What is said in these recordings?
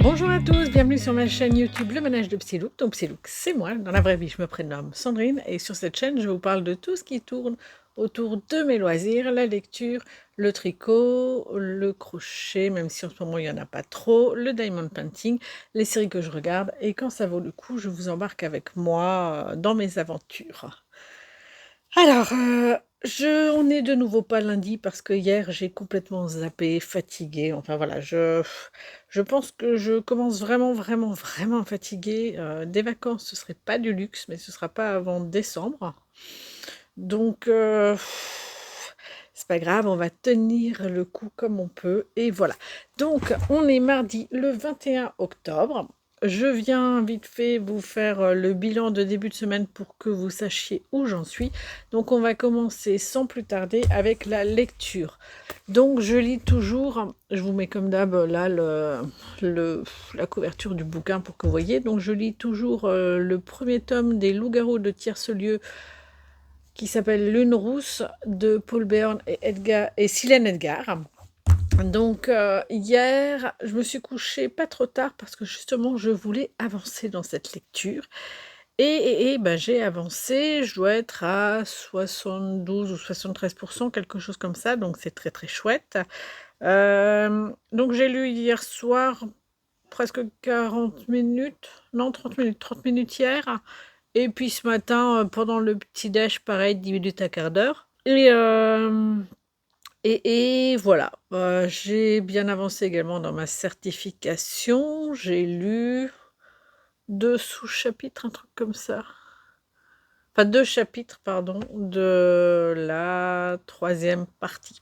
Bonjour à tous, bienvenue sur ma chaîne YouTube Le Manège de Psylouk. Donc Psylouk, c'est moi. Dans la vraie vie, je me prénomme Sandrine et sur cette chaîne, je vous parle de tout ce qui tourne autour de mes loisirs, la lecture, le tricot, le crochet, même si en ce moment il n'y en a pas trop, le diamond painting, les séries que je regarde et quand ça vaut le coup, je vous embarque avec moi dans mes aventures. Alors, on est de nouveau pas lundi parce que hier j'ai complètement zappé, fatiguée. Enfin voilà, je pense que je commence vraiment fatiguée. Des vacances, ce serait pas du luxe, mais ce sera pas avant décembre. Donc, c'est pas grave, on va tenir le coup comme on peut. Et voilà. Donc, on est mardi le 21 octobre. Je viens vite fait vous faire le bilan de début de semaine pour que vous sachiez où j'en suis. Donc on va commencer sans plus tarder avec la lecture. Donc je lis toujours, je vous mets comme d'hab là la couverture du bouquin pour que vous voyez. Donc je lis toujours le premier tome des Loups-garous de Tierce-Lieu qui s'appelle Lune rousse de Paul Bern et Silène Edgar. Donc hier, je me suis couchée pas trop tard parce que justement je voulais avancer dans cette lecture. Et ben, j'ai avancé, je dois être à 72 ou 73%, quelque chose comme ça, donc c'est très chouette. Donc j'ai lu hier soir presque 40 minutes, non 30 minutes hier. Et puis ce matin, pendant le petit-déj, pareil, 10 minutes à quart d'heure. Et voilà, j'ai bien avancé également dans ma certification. J'ai lu 2 sous-chapitres, un truc comme ça. Enfin, 2 chapitres, pardon, de la 3e partie.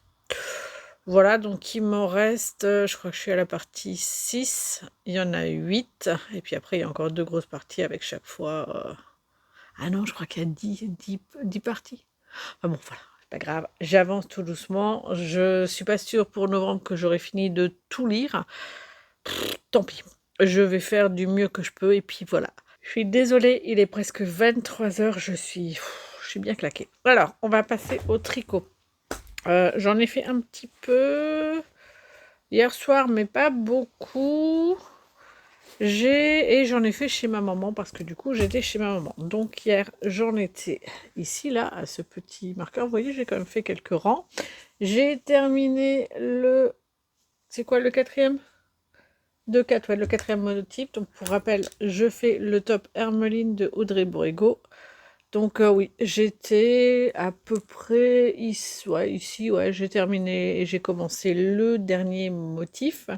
Voilà, donc il m'en reste, je crois que je suis à la partie 6. Il y en a 8. Et puis après, il y a encore 2 grosses parties avec chaque fois. Ah non, je crois qu'il y a 10 parties. Ah bon, voilà, c'est pas grave. J'avance tout doucement. Je suis pas sûre pour novembre que j'aurai fini de tout lire. Tant pis. Je vais faire du mieux que je peux et puis voilà. Je suis désolée, il est presque 23h, je suis bien claquée. Alors, on va passer au tricot. J'en ai fait un petit peu hier soir, mais pas beaucoup. Et j'en ai fait chez ma maman parce que du coup j'étais chez ma maman. Donc hier j'en étais ici là à ce petit marqueur. Vous voyez, j'ai quand même fait quelques rangs. J'ai terminé c'est quoi le 4e? De 4, ouais, le 4e monotype. Donc pour rappel, je fais le top Hermeline de Audrey Borrego. Donc oui, j'étais à peu près ici, ouais, j'ai terminé et j'ai commencé le dernier motif.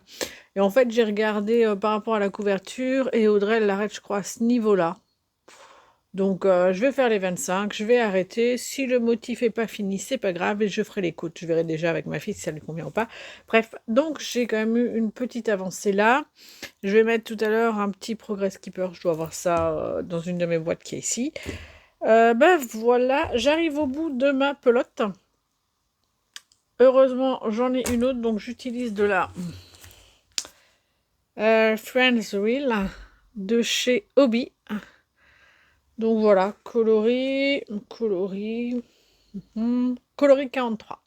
Et en fait, j'ai regardé par rapport à la couverture et Audrey, elle l'arrête, je crois, à ce niveau-là. Donc je vais faire les 25, je vais arrêter. Si le motif n'est pas fini, c'est pas grave et je ferai les côtes. Je verrai déjà avec ma fille si ça lui convient ou pas. Bref, donc j'ai quand même eu une petite avancée là. Je vais mettre tout à l'heure un petit progress keeper. Je dois avoir ça dans une de mes boîtes qui est ici. Ben voilà, j'arrive au bout de ma pelote. Heureusement, j'en ai une autre, donc j'utilise de la Friends Wheel de chez Hobby. Donc voilà, coloris 43.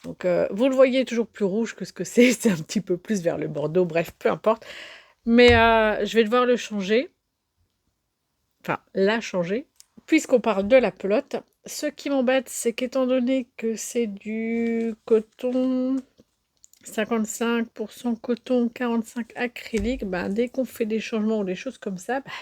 Donc vous le voyez toujours plus rouge que ce que c'est un petit peu plus vers le bordeaux, bref, peu importe. Mais je vais devoir le changer, enfin la changer, puisqu'on parle de la pelote. Ce qui m'embête, c'est qu'étant donné que c'est du coton 55% coton, 45 acrylique, ben, dès qu'on fait des changements ou des choses comme ça, ben,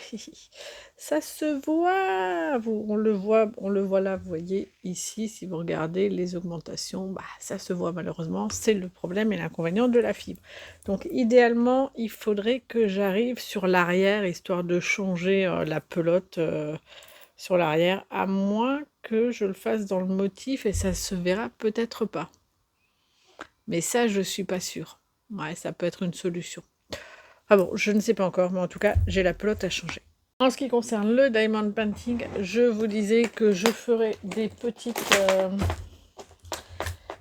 ça se voit. On le voit là, vous voyez ici, si vous regardez les augmentations, ben, ça se voit malheureusement. C'est le problème et l'inconvénient de la fibre. Donc idéalement, il faudrait que j'arrive sur l'arrière, histoire de changer la pelote sur l'arrière, à moins que je le fasse dans le motif et ça se verra peut-être pas. Mais ça, je suis pas sûre. Ouais, ça peut être une solution. Ah bon, je ne sais pas encore, mais en tout cas, j'ai la pelote à changer. En ce qui concerne le diamond painting, je vous disais que je ferai des petites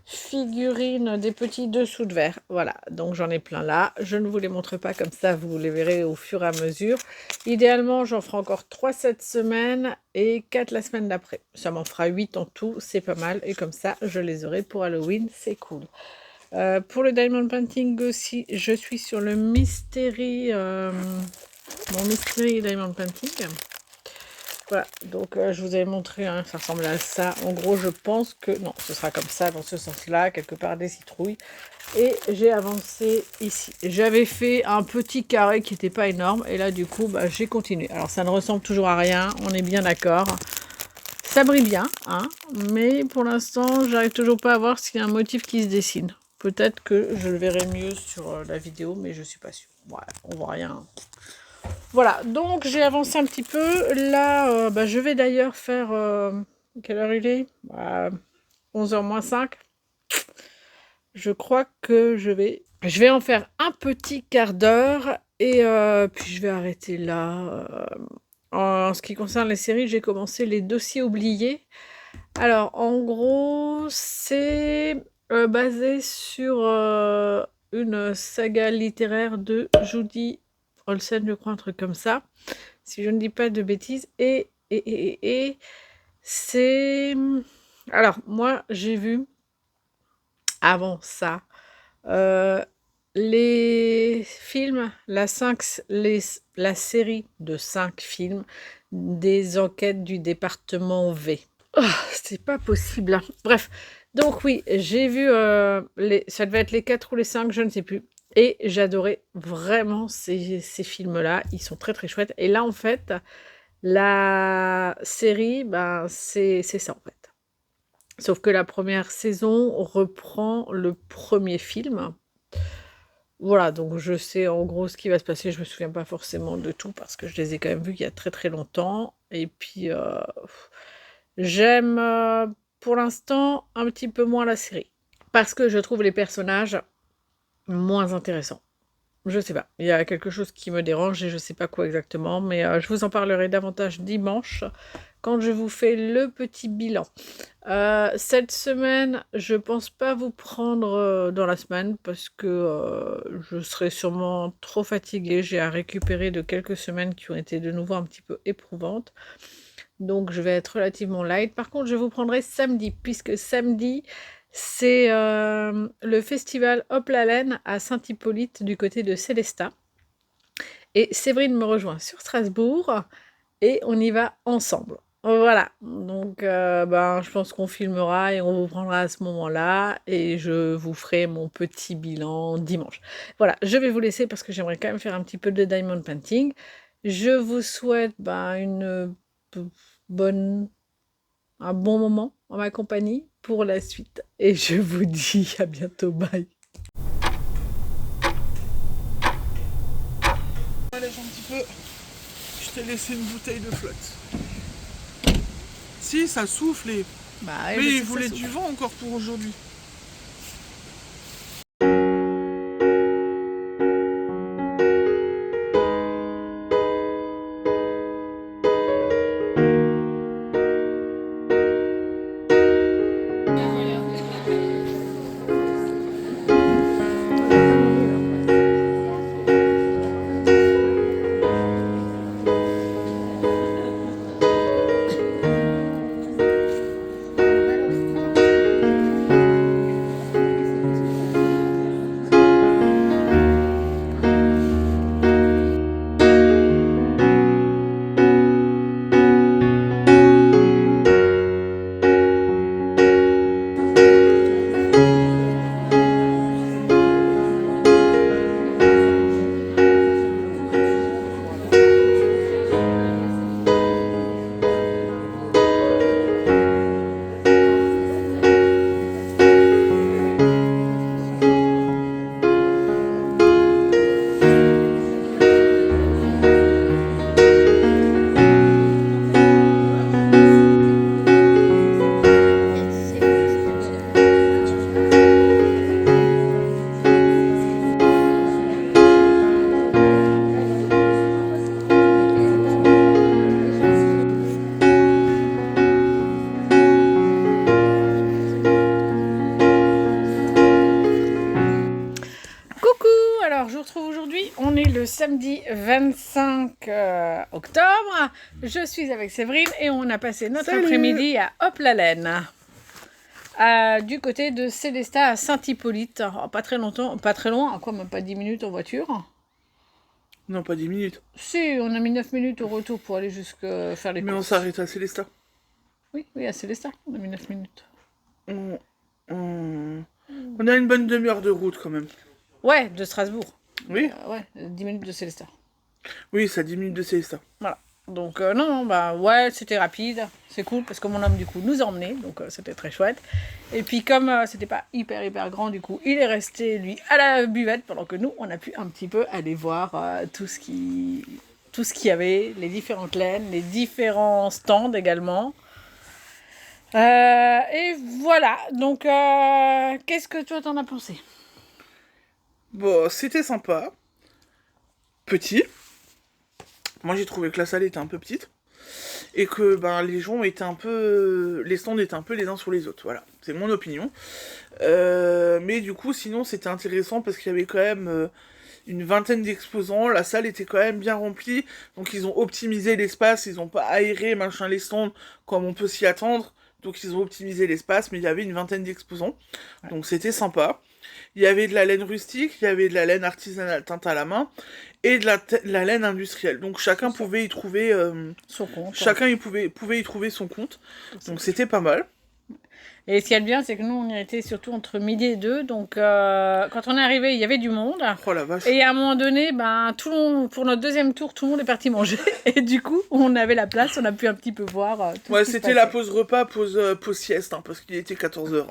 figurines, des petits dessous de verre. Voilà, donc j'en ai plein là. Je ne vous les montre pas comme ça, vous les verrez au fur et à mesure. Idéalement, j'en ferai encore 3 cette semaine et 4 la semaine d'après. Ça m'en fera 8 en tout, c'est pas mal. Et comme ça, je les aurai pour Halloween, c'est cool. Pour le Diamond Painting aussi, je suis sur le Mystery, mon Mystery Diamond Painting. Voilà, donc je vous avais montré, hein, ça ressemble à ça. En gros, je pense que... Non, ce sera comme ça, dans ce sens-là, quelque part des citrouilles. Et j'ai avancé ici. J'avais fait un petit carré qui n'était pas énorme. Et là, du coup, bah, j'ai continué. Alors, ça ne ressemble toujours à rien, on est bien d'accord. Ça brille bien, hein, mais pour l'instant, j'arrive toujours pas à voir s'il y a un motif qui se dessine. Peut-être que je le verrai mieux sur la vidéo, mais je suis pas sûre. Ouais, on voit rien. Voilà, donc j'ai avancé un petit peu. Là, bah, je vais d'ailleurs faire... quelle heure il est 11h moins 5. Je crois que je vais en faire un petit quart d'heure et puis je vais arrêter là. En ce qui concerne les séries, j'ai commencé Les Dossiers oubliés. Alors, en gros, c'est basé sur une saga littéraire de Judy Olsen, je crois, un truc comme ça, si je ne dis pas de bêtises. Et c'est... Alors, moi, j'ai vu, avant ça, les films, la série de 5 films des enquêtes du département V. Oh, c'est pas possible, hein. Bref, donc oui, j'ai vu, ça devait être les 4 ou les 5, je ne sais plus. Et j'adorais vraiment ces films-là, ils sont très très chouettes. Et là, en fait, la série, ben, c'est ça, en fait. Sauf que la première saison reprend le premier film. Voilà, donc je sais en gros ce qui va se passer. Je me souviens pas forcément de tout parce que je les ai quand même vus il y a très très longtemps. Et puis, j'aime pour l'instant un petit peu moins la série. Parce que je trouve les personnages moins intéressants. Je sais pas, il y a quelque chose qui me dérange et je sais pas quoi exactement, mais je vous en parlerai davantage dimanche quand je vous fais le petit bilan. Cette semaine, je pense pas vous prendre dans la semaine parce que je serai sûrement trop fatiguée. J'ai à récupérer de quelques semaines qui ont été de nouveau un petit peu éprouvantes. Donc je vais être relativement light. Par contre, je vous prendrai samedi, puisque samedi, c'est le festival Hop la Laine à Saint-Hippolyte du côté de Célestat. Et Séverine me rejoint sur Strasbourg et on y va ensemble. Voilà, donc ben, je pense qu'on filmera et on vous prendra à ce moment-là et je vous ferai mon petit bilan dimanche. Voilà, je vais vous laisser parce que j'aimerais quand même faire un petit peu de diamond painting. Je vous souhaite ben, un bon moment en ma compagnie pour la suite et je vous dis à bientôt, bye. Allège un petit peu. Je t'ai laissé une bouteille de flotte. Si, ça souffle. Bah, mais il voulait du vent encore pour aujourd'hui. Samedi 25 octobre, je suis avec Séverine et on a passé notre après-midi à Hop la Laine. du côté de Célestat à Saint-Hippolyte. Alors, pas très longtemps, pas très loin, quoi, même pas 10 minutes en voiture. Non, pas 10 minutes. Si, on a mis 9 minutes au retour pour aller jusqu'à faire les Mais courses. on s'arrête à Célestat. Oui, à Célestat, on a mis 9 minutes. On a une bonne demi-heure de route quand même. Ouais, de Strasbourg. Oui. 10 minutes de Célestat. Oui, ça 10 minutes de Célestat. Voilà. Donc, non, ouais, c'était rapide. C'est cool parce que mon homme, du coup, nous a emmenés. Donc, c'était très chouette. Et puis, comme c'était pas hyper grand, du coup, il est resté, lui, à la buvette pendant que nous, on a pu un petit peu aller voir tout ce qu'il y avait, les différentes laines, les différents stands également. Et voilà. Donc, qu'est-ce que toi, t'en as pensé? Bon, c'était sympa. Petit. Moi, j'ai trouvé que la salle était un peu petite. Et que les gens étaient un peu... Les stands étaient un peu les uns sur les autres. Voilà, c'est mon opinion. Mais du coup, sinon, c'était intéressant parce qu'il y avait quand même une vingtaine d'exposants. La salle était quand même bien remplie. Donc, ils ont optimisé l'espace. Ils n'ont pas aéré, les stands comme on peut s'y attendre. Donc, ils ont optimisé l'espace. Mais il y avait une vingtaine d'exposants. Ouais. Donc, c'était sympa. Il y avait de la laine rustique, il y avait de la laine artisanale teinte à la main et de la laine industrielle. Donc chacun pouvait y trouver son compte. Chacun pouvait y trouver son compte. Donc c'était pas mal. Et ce qu'il y a de bien, c'est que nous, on y était surtout entre midi et 2. Donc, quand on est arrivé, il y avait du monde. Oh la vache. Et à un moment donné, pour notre deuxième tour, tout le monde est parti manger. Et du coup, on avait la place, on a pu un petit peu voir tout ce qui c'était la pause repas, pause sieste, parce qu'il était 14h.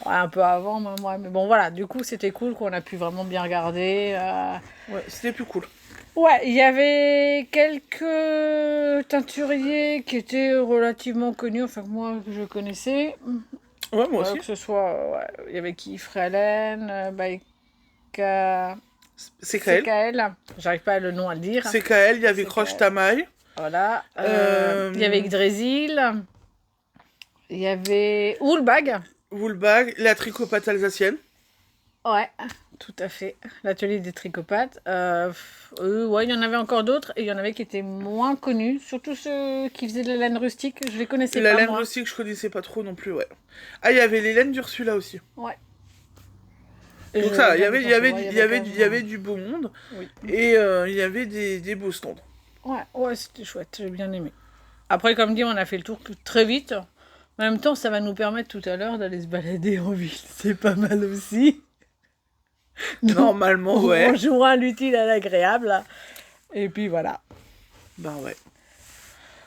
Ouais, un peu avant, moi. Mais bon, voilà, du coup, c'était cool qu'on a pu vraiment bien regarder. Ouais, c'était plus cool. Ouais, il y avait quelques teinturiers qui étaient relativement connus, enfin que moi, que je connaissais. Ouais, moi aussi. Que ce soit, il y avait qui? Frelen, CKL. J'arrive pas le nom à le dire. CKL, il y avait Croche Tamaï. Voilà. Il y avait Yggdrasil. Il y avait Woolbag. Woolbag, la tricopate alsacienne. Ouais, tout à fait. L'atelier des tricopates. Ouais, il y en avait encore d'autres et il y en avait qui étaient moins connus. Surtout ceux qui faisaient de la laine rustique. Je les connaissais pas. La laine rustique, je connaissais pas trop non plus, ouais. Ah, il y avait les laines d'Ursula aussi. Ouais. Donc ça, il y avait du beau monde. Oui. Et il y avait des beaux stands. Ouais, c'était chouette. J'ai bien aimé. Après, comme dit, on a fait le tour très vite. En même temps, ça va nous permettre tout à l'heure d'aller se balader en ville. C'est pas mal aussi. Donc, normalement, ouais. On jouera l'utile à l'agréable. Et puis voilà. Ouais.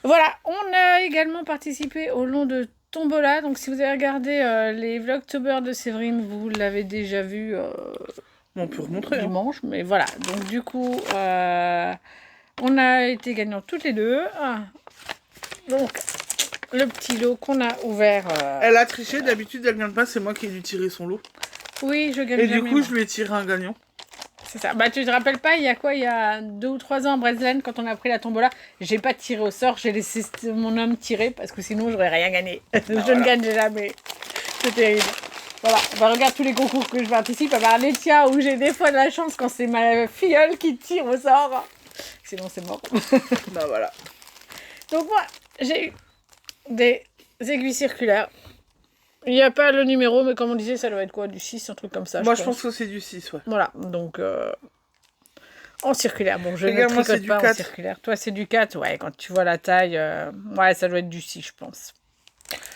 Voilà, on a également participé au long de Tombola. Donc si vous avez regardé les Vlogtober de Séverine, vous l'avez déjà vu on peut remontrer, dimanche. Mais voilà, donc du coup, on a été gagnants toutes les deux. Donc, le petit lot qu'on a ouvert... Elle a triché, d'habitude elle gagne pas, c'est moi qui ai dû tirer son lot. Oui, je gagne. Et du coup, je lui ai tiré un gagnant. C'est ça. Tu te rappelles pas, il y a 2 ou 3 ans à Breslen, quand on a pris la tombola, j'ai pas tiré au sort, j'ai laissé mon homme tirer, parce que sinon, j'aurais rien gagné. Ne gagne jamais. C'est terrible. Voilà. Regarde tous les concours que je participe, à part les tiens, où j'ai des fois de la chance quand c'est ma filleule qui tire au sort. Sinon, c'est mort. Voilà. Donc moi, j'ai eu des aiguilles circulaires. Il n'y a pas le numéro, mais comme on disait, ça doit être quoi? Du 6, un truc comme ça. Moi, je pense que c'est du 6, ouais. Voilà, donc en circulaire. Bon, je ne tricote pas 4. En circulaire. Toi, c'est du 4, ouais. Quand tu vois la taille, ouais, ça doit être du 6, je pense.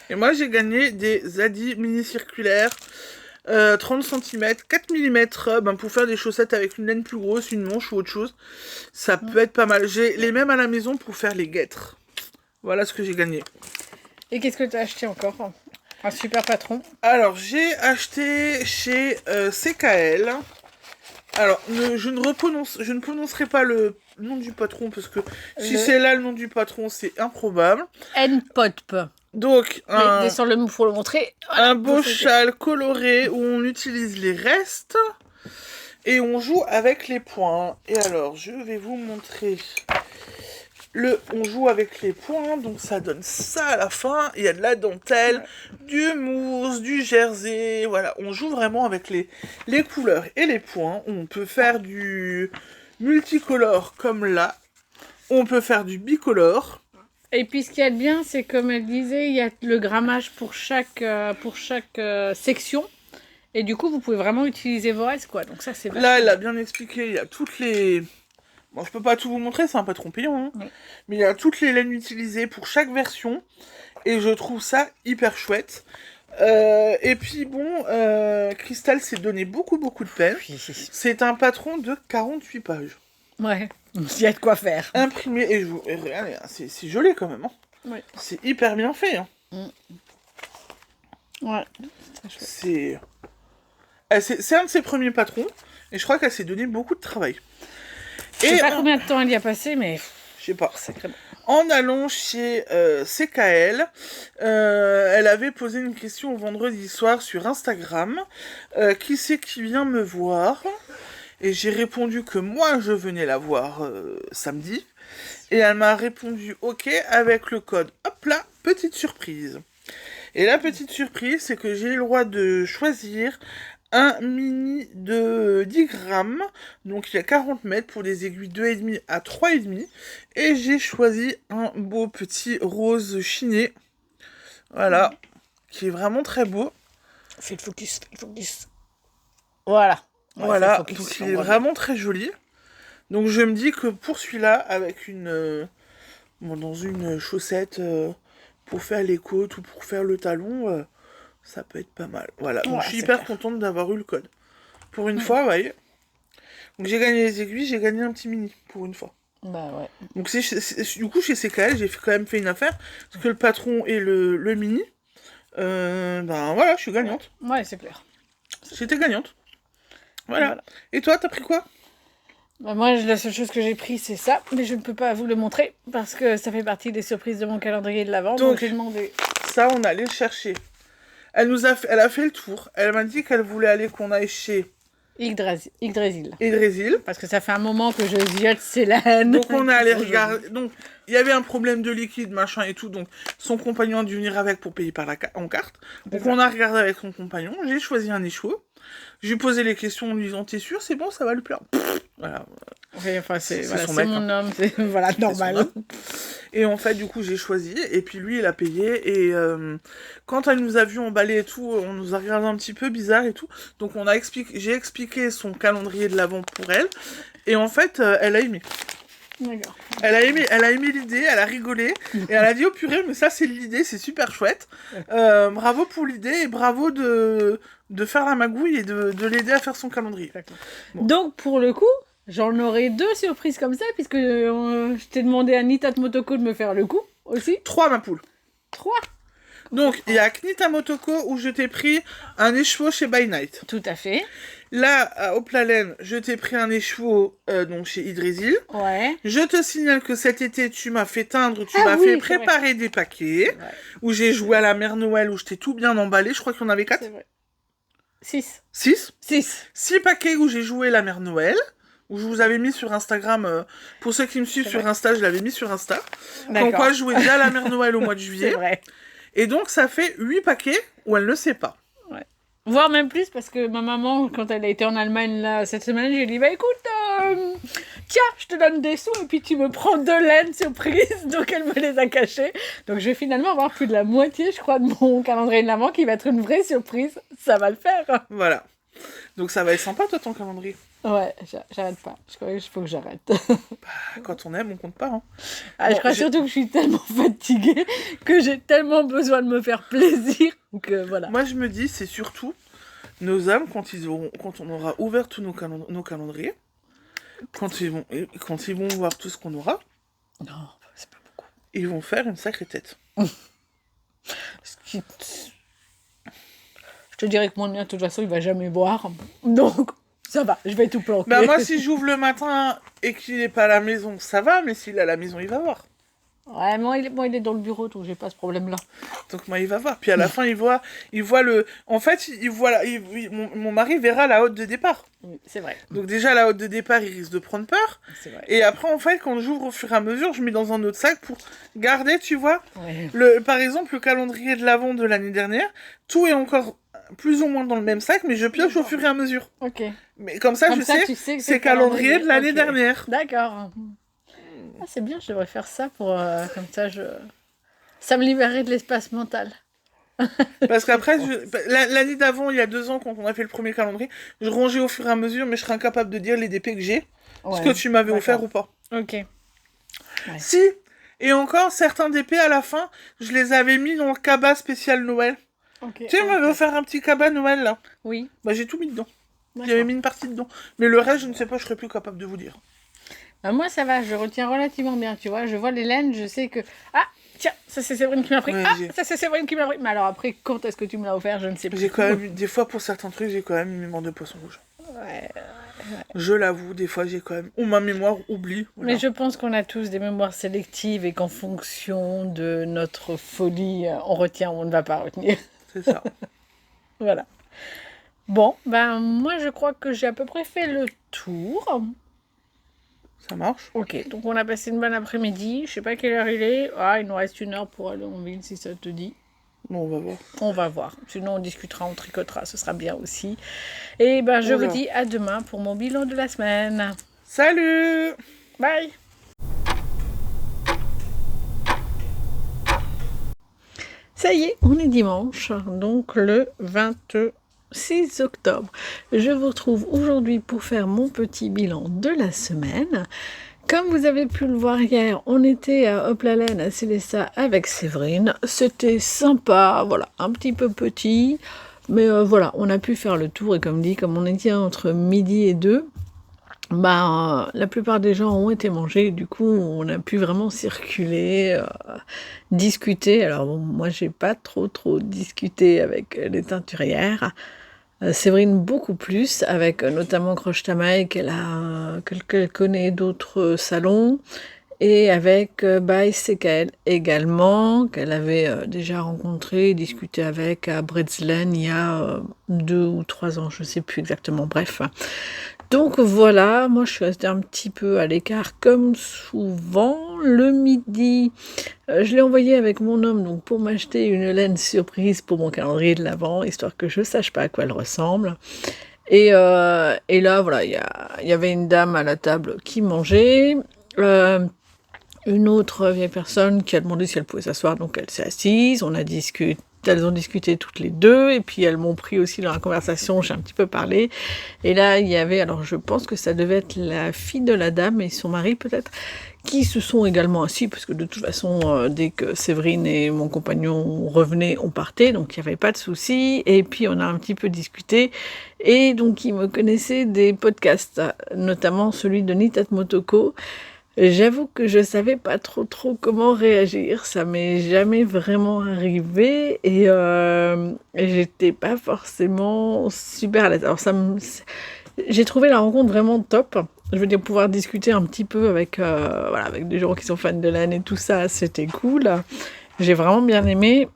Et moi, j'ai gagné des Zadie mini circulaires, 30 cm, 4 mm, pour faire des chaussettes avec une laine plus grosse, une manche ou autre chose. Ça peut être pas mal. J'ai les mêmes à la maison pour faire les guêtres. Voilà ce que j'ai gagné. Et qu'est-ce que tu as acheté encore? Un super patron. Alors, j'ai acheté chez CKL. Alors, je ne prononcerai pas le nom du patron, parce que si c'est là le nom du patron, c'est improbable. N-Potp. Donc, pour le montrer. Voilà, un beau châle coloré où on utilise les restes. Et on joue avec les points. Et alors, je vais vous montrer... On joue avec les points, donc ça donne ça à la fin. Il y a de la dentelle, du mousse, du jersey. Voilà, on joue vraiment avec les couleurs et les points. On peut faire du multicolore comme là. On peut faire du bicolore. Et puis, ce qu'il y a de bien, c'est comme elle disait, il y a le grammage pour chaque section. Et du coup, vous pouvez vraiment utiliser vos restes, quoi. Donc ça, c'est vachement Là, elle a bien. bien expliqué, il y a toutes les... Bon, je peux pas tout vous montrer, c'est un patron payant, hein. Oui. Mais il y a toutes les laines utilisées pour chaque version. Et je trouve ça hyper chouette. Et puis bon, Crystal s'est donné beaucoup de peine. Oui. C'est un patron de 48 pages. Ouais. Il y a de quoi faire. Imprimé, et regardez, c'est joli quand même. Hein. Ouais. C'est hyper bien fait. Hein. Ouais. C'est très chouette. C'est un de ses premiers patrons. Et je crois qu'elle s'est donné beaucoup de travail. Je sais pas combien de temps elle y a passé, mais je sais pas. sacrément. En allant chez CKL, elle avait posé une question vendredi soir sur Instagram. Qui c'est qui vient me voir? Et j'ai répondu que moi, je venais la voir samedi. Et elle m'a répondu OK avec le code. Hop là, petite surprise. Et la petite surprise, c'est que j'ai eu le droit de choisir un mini de 10 grammes. Donc il y a 40 mètres pour des aiguilles 2,5 à 3,5. Et j'ai choisi un beau petit rose chiné. Voilà. Qui est vraiment très beau. Fais le focus, fais le focus. Voilà. Ouais, Voilà. focus, Donc il est vraiment très joli. Donc je me dis que pour celui-là, avec une... dans une chaussette pour faire les côtes ou pour faire le talon... ça peut être pas mal. Voilà. Donc, Ouais, je suis c'est hyper clair. contente d'avoir eu le code. Pour une fois, vous voyez. Donc j'ai gagné les aiguilles, j'ai gagné un petit mini. Pour une fois. Bah ouais. Donc du coup, chez CKL, j'ai quand même fait une affaire. Parce que le patron et le mini, ben voilà, je suis gagnante. Ouais, c'est clair. J'étais gagnante. Voilà. Et toi, t'as pris quoi? Bah moi, la seule chose que j'ai pris, c'est ça. Mais je ne peux pas vous le montrer parce que ça fait partie des surprises de mon calendrier de l'Avent. Donc j'ai demandé. Ça, on allait le chercher. Elle a fait le tour. Elle m'a dit qu'elle voulait aller qu'on aille chez Yggdrasil. Yggdrasil. Parce que ça fait un moment que je ziote ces laines. Donc on est allé regarder. Donc il y avait un problème de liquide, machin et tout. Donc son compagnon a dû venir avec pour payer en carte. Donc on a regardé avec son compagnon. J'ai choisi un écheveau. Je lui ai posé les questions en lui disant t'es sûr, c'est bon, ça va lui plaire. Voilà. Oui, enfin, c'est son mec, mon homme, c'est voilà, normal. Et en fait, du coup, j'ai choisi. Et puis lui, il a payé. Et quand elle nous a vu emballer et tout, on nous a regardé un petit peu bizarre et tout. Donc j'ai expliqué son calendrier de l'Avent pour elle. Et en fait, elle a aimé. D'accord. Elle a aimé l'idée, elle a rigolé. Et elle a dit, oh purée, mais ça c'est l'idée, c'est super chouette. Bravo pour l'idée et bravo de faire la magouille et de l'aider à faire son calendrier. Bon. Donc pour le coup, j'en aurai 2 surprises comme ça, puisque je t'ai demandé à Nita Motoko de me faire le coup aussi. 3, ma poule. 3. Donc il y a Knita Motoko où je t'ai pris un écheveau chez By Night. Tout à fait. Là, à Oplalen, je t'ai pris un écheveau donc chez Yggdrasil. Ouais. Je te signale que cet été, tu m'as fait teindre, tu m'as fait préparer des paquets, où j'ai joué à la Mère Noël, où je t'ai tout bien emballé. Je crois qu'il y en avait 4. 6. 6 6. 6 paquets où j'ai joué la Mère Noël, où je vous avais mis sur Instagram. Pour ceux qui me suivent sur Insta, je l'avais mis sur Insta. Donc quoi, je jouais déjà la Mère Noël au mois de juillet. C'est vrai. Et donc, ça fait 8 paquets où elle ne sait pas. Voire même plus, parce que ma maman, quand elle a été en Allemagne là, cette semaine, j'ai dit, bah écoute, tiens, je te donne des sous et puis tu me prends 2 laines surprise. Donc elle me les a cachées. Donc je vais finalement avoir plus de la moitié, je crois, de mon calendrier de l'Avent qui va être une vraie surprise. Ça va le faire. Voilà. Donc ça va être sympa, toi, ton calendrier. Ouais, j'arrête pas. Je crois qu'il faut que j'arrête. Quand on aime, on compte pas. Hein. Je crois surtout que je suis tellement fatiguée que j'ai tellement besoin de me faire plaisir que voilà. Moi, je me dis, c'est surtout nos âmes quand on aura ouvert tous nos calendriers, quand ils vont voir tout ce qu'on aura. Non, c'est pas beaucoup. Ils vont faire une sacrée tête. Je te dirais que mon mien, de toute façon, il va jamais boire. Donc, ça va, je vais tout planquer. Bah moi, si j'ouvre le matin et qu'il n'est pas à la maison, ça va, mais s'il est à la maison, il va voir. Ouais, moi, il est dans le bureau, donc j'ai pas ce problème-là. Donc moi, il va voir. Puis à la fin, il voit le... En fait, mon mari verra la hotte de départ. Oui, c'est vrai. Donc déjà, la hotte de départ, il risque de prendre peur. C'est vrai. Et après, en fait, quand j'ouvre au fur et à mesure, je mets dans un autre sac pour garder, tu vois. Ouais. Par exemple, le calendrier de l'Avent de l'année dernière, tout est encore plus ou moins dans le même sac, mais je pioche au fur et à mesure. Ok. Mais comme ça, Tu sais que c'est calendrier de l'année dernière. D'accord. Ah, c'est bien, je devrais faire ça pour comme ça ça me libérerait de l'espace mental. Parce qu'après, l'année d'avant, il y a 2 ans, quand on a fait le premier calendrier, je rangeais au fur et à mesure, mais je serais incapable de dire les DP que j'ai, ce que Ouais, tu m'avais offert d'accord. ou pas. Ok. Ouais. Si, et encore, certains DP à la fin, je les avais mis dans le cabas spécial Noël. Ok, Tu sais, on m'avait ok. offert un petit cabas Noël, là. Oui, Bah, j'ai tout mis dedans. J'avais d'accord. mis une partie dedans. Mais le reste, je ne sais pas, je serais plus capable de vous dire. Bah, moi, ça va, je retiens relativement bien, tu vois. Je vois les laines, je sais que... Ah, tiens, ça c'est Séverine qui m'a pris. Ouais, Ah, ça c'est Séverine qui m'a pris. Mais alors après, quand est-ce que tu me l'as offert, je ne sais j'ai plus. quand même, des fois, pour certains trucs, j'ai quand même une mémoire de poisson rouge. Ouais. Je l'avoue, des fois, j'ai quand même... Ou ma mémoire oublie. Mais Voilà. je pense qu'on a tous des mémoires sélectives et qu'en fonction de notre folie, on retient ou on ne va pas retenir. C'est ça. Voilà. Bon, ben moi je crois que j'ai à peu près fait le tour. Ça marche. Ok, donc on a passé une bonne après-midi. Je sais pas quelle heure il est. Ah, il nous reste 1 heure pour aller en ville si ça te dit. Bon, on va voir. On va voir. Sinon on discutera, on tricotera, ce sera bien aussi. Et ben je vous Oula. dis à demain pour mon bilan de la semaine. Salut! Bye! Ça y est, on est dimanche, donc le 26 octobre. Je vous retrouve aujourd'hui pour faire mon petit bilan de la semaine. Comme vous avez pu le voir hier, on était à Hop-la-Laine à Célestat avec Séverine. C'était sympa, voilà, un petit peu petit. Mais voilà, on a pu faire le tour et comme dit, comme on était entre midi et 2, la plupart des gens ont été mangés, du coup on a pu vraiment circuler, discuter. Alors bon, moi j'ai pas trop discuté avec les teinturières. Séverine beaucoup plus, avec notamment Croche-Tamaille qu'elle connaît d'autres salons, et avec Baïs Sekael également, qu'elle avait déjà rencontré et discuté avec à Bretzelen il y a 2 ou 3 ans, je ne sais plus exactement, bref. Donc voilà, moi je suis restée un petit peu à l'écart comme souvent. Le midi, je l'ai envoyé avec mon homme donc pour m'acheter une laine surprise pour mon calendrier de l'Avent, histoire que je sache pas à quoi elle ressemble. Et là, voilà, il y avait une dame à la table qui mangeait. Une autre vieille personne qui a demandé si elle pouvait s'asseoir, donc elle s'est assise, elles ont discuté toutes les deux, et puis elles m'ont pris aussi dans la conversation, j'ai un petit peu parlé, et là il y avait, alors je pense que ça devait être la fille de la dame et son mari peut-être, qui se sont également assis, parce que de toute façon, dès que Séverine et mon compagnon revenaient, on partait, donc il n'y avait pas de souci, et puis on a un petit peu discuté, et donc ils me connaissaient des podcasts, notamment celui de Nitat Motoko. J'avoue que je savais pas trop comment réagir, ça m'est jamais vraiment arrivé et j'étais pas forcément super à l'aise. Alors j'ai trouvé la rencontre vraiment top. Je veux dire, pouvoir discuter un petit peu avec avec des gens qui sont fans de laine et tout ça, c'était cool. J'ai vraiment bien aimé.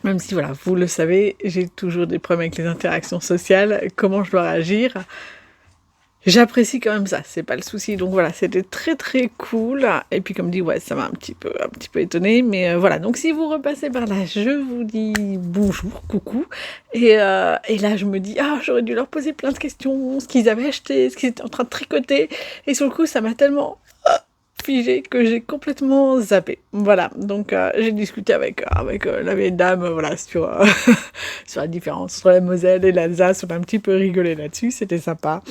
Même si voilà, vous le savez, j'ai toujours des problèmes avec les interactions sociales, comment je dois réagir. J'apprécie quand même ça, c'est pas le souci. Donc voilà, c'était très cool. Et puis comme dit, ouais, ça m'a un petit peu étonnée. Mais voilà, donc si vous repassez par là, je vous dis bonjour, coucou. Et là, je me dis, j'aurais dû leur poser plein de questions, ce qu'ils avaient acheté, ce qu'ils étaient en train de tricoter. Et sur le coup, ça m'a tellement figé que j'ai complètement zappé. Voilà, donc j'ai discuté avec la vieille dame, voilà, sur la différence entre la Moselle et l'Alsace. On a un petit peu rigolé là-dessus, c'était sympa.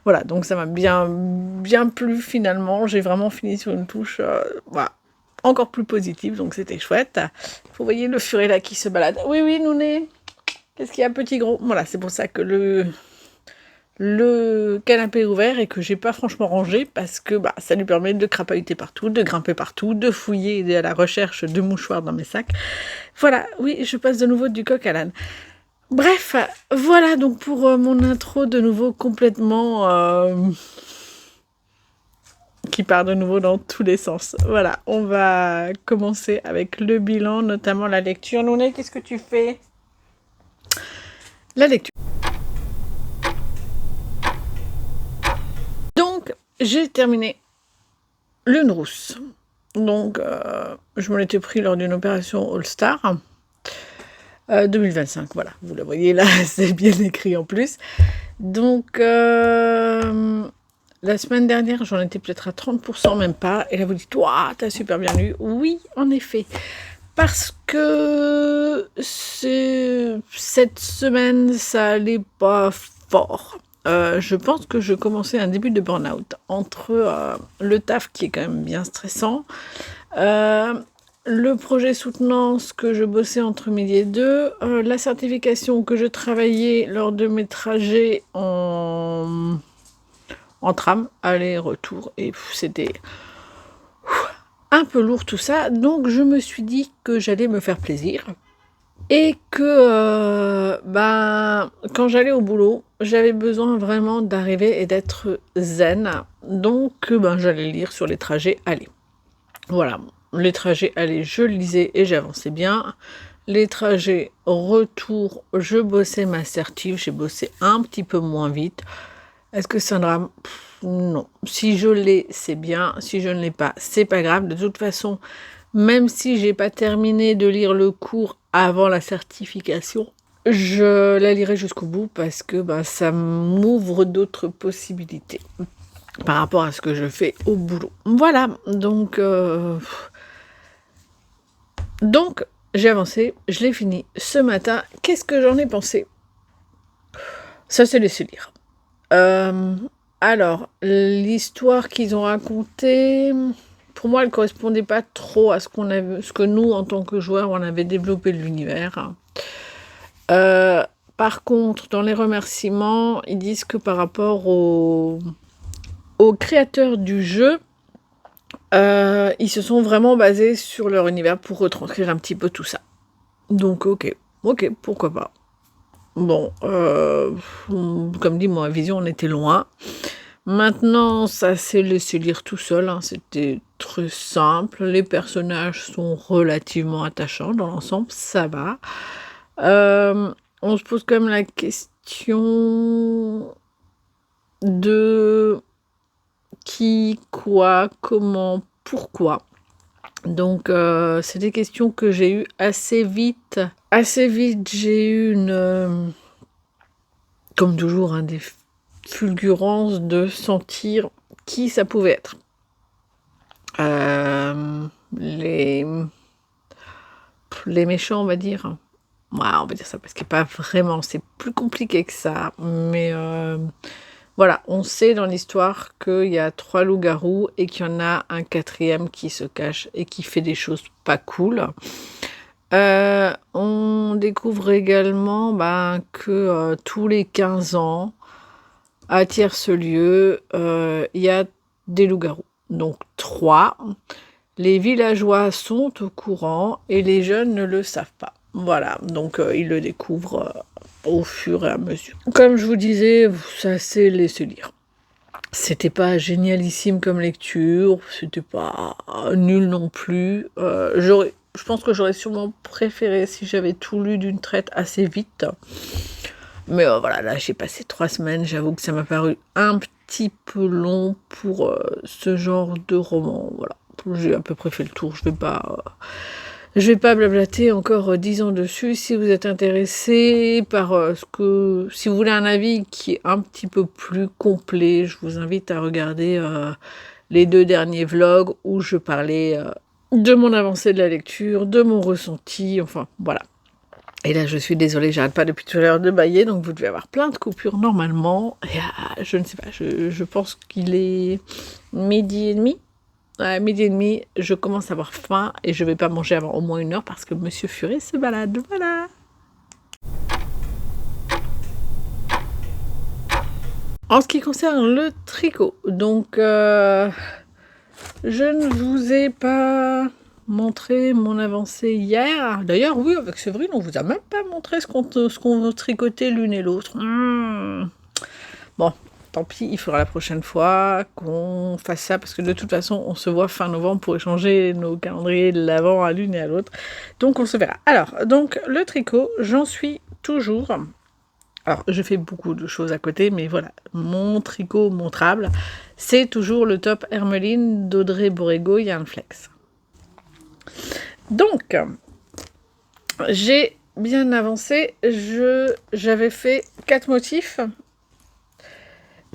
Voilà, donc ça m'a bien plu finalement. J'ai vraiment fini sur une touche encore plus positive, donc c'était chouette. Vous voyez le furet là qui se balade. Oui, Nouné. Qu'est-ce qu'il y a, petit gros? Voilà, c'est pour ça que le canapé est ouvert et que j'ai pas franchement rangé parce que ça lui permet de crapahuter partout, de grimper partout, de fouiller et d'aller à la recherche de mouchoirs dans mes sacs. Voilà, oui, je passe de nouveau du coq à l'âne. Bref, voilà donc pour mon intro de nouveau complètement qui part de nouveau dans tous les sens. Voilà, on va commencer avec le bilan, notamment la lecture. Nouné, qu'est-ce que tu fais? La lecture. Donc, j'ai terminé le Nrousse. Donc, je m'en étais pris lors d'une opération All-Star. 2025, voilà, vous le voyez là, c'est bien écrit en plus. Donc, La semaine dernière, j'en étais peut-être à 30%, même pas. Et là, vous dites, waouh, t'as super bien lu. Oui, en effet. Parce que cette semaine, ça allait pas fort. Je pense que je commençais un début de burn-out entre le taf qui est quand même bien stressant, le projet soutenance que je bossais entre midi et deux, la certification que je travaillais lors de mes trajets en tram, aller-retour, et c'était un peu lourd tout ça, donc je me suis dit que j'allais me faire plaisir. Et que quand j'allais au boulot, j'avais besoin vraiment d'arriver et d'être zen. Donc j'allais lire sur les trajets aller. Voilà, les trajets aller, je lisais et j'avançais bien. Les trajets retour, je bossais ma certif, j'ai bossé un petit peu moins vite. Est-ce que c'est un drame ? Non. Si je l'ai, c'est bien. Si je ne l'ai pas, c'est pas grave. De toute façon, même si j'ai pas terminé de lire le cours avant la certification, je la lirai jusqu'au bout parce que ça m'ouvre d'autres possibilités par rapport à ce que je fais au boulot. Voilà, donc j'ai avancé, je l'ai fini ce matin. Qu'est-ce que j'en ai pensé ? Ça s'est laissé lire. Alors, l'histoire qu'ils ont racontée, pour moi, elle correspondait pas trop à ce que nous, en tant que joueurs, on avait développé de l'univers. Par contre, dans les remerciements, ils disent que par rapport aux créateurs du jeu, ils se sont vraiment basés sur leur univers pour retranscrire un petit peu tout ça. Donc, ok, pourquoi pas. Bon, comme dit, moi, Vision, on était loin. Maintenant, ça s'est laissé lire tout seul, hein. C'était très simple. Les personnages sont relativement attachants dans l'ensemble, ça va. On se pose quand même la question de qui, quoi, comment, pourquoi. Donc, c'est des questions que j'ai eues assez vite. Assez vite, j'ai eu comme toujours, des fulgurances de sentir qui ça pouvait être. Les méchants, on va dire. Ouais, on va dire ça parce qu'il n'y a pas vraiment, c'est plus compliqué que ça. Mais voilà, on sait dans l'histoire qu'il y a 3 loups-garous et qu'il y en a un 4e qui se cache et qui fait des choses pas cool. On découvre également que tous les 15 ans, à Tierce-Lieu, il y a des loups-garous. Donc 3. Les villageois sont au courant et les jeunes ne le savent pas. Voilà, donc ils le découvrent au fur et à mesure. Comme je vous disais, ça s'est laissé lire. C'était pas génialissime comme lecture, c'était pas nul non plus. Je pense que j'aurais sûrement préféré si j'avais tout lu d'une traite assez vite. Mais voilà, là j'ai passé 3 semaines, j'avoue que ça m'a paru un petit peu long pour ce genre de roman. Voilà, j'ai à peu près fait le tour, je vais pas blablater encore 10 ans dessus. Si vous êtes intéressé par si vous voulez un avis qui est un petit peu plus complet, je vous invite à regarder les 2 derniers vlogs où je parlais de mon avancée de la lecture, de mon ressenti, enfin voilà. Et là, je suis désolée, j'arrête pas depuis tout à l'heure de bâiller, donc vous devez avoir plein de coupures normalement. Et, je ne sais pas, je pense qu'il est midi et demi. À midi et demi, je commence à avoir faim et je vais pas manger avant au moins 1 heure parce que Monsieur Furet se balade. Voilà. En ce qui concerne le tricot, donc je ne vous ai pas montré mon avancée hier. D'ailleurs, oui, avec Séverine, on vous a même pas montré ce qu'on tricotait l'une et l'autre. Bon, tant pis, il faudra la prochaine fois qu'on fasse ça, parce que de toute façon, on se voit fin novembre pour échanger nos calendriers de l'avant à l'une et à l'autre. Donc, on se verra. Alors, donc, le tricot, j'en suis toujours... Alors, je fais beaucoup de choses à côté, mais voilà, mon tricot montrable, c'est toujours le top Hermeline d'Audrey Borrego Yarn Flex. Donc, j'ai bien avancé, j'avais fait 4 motifs,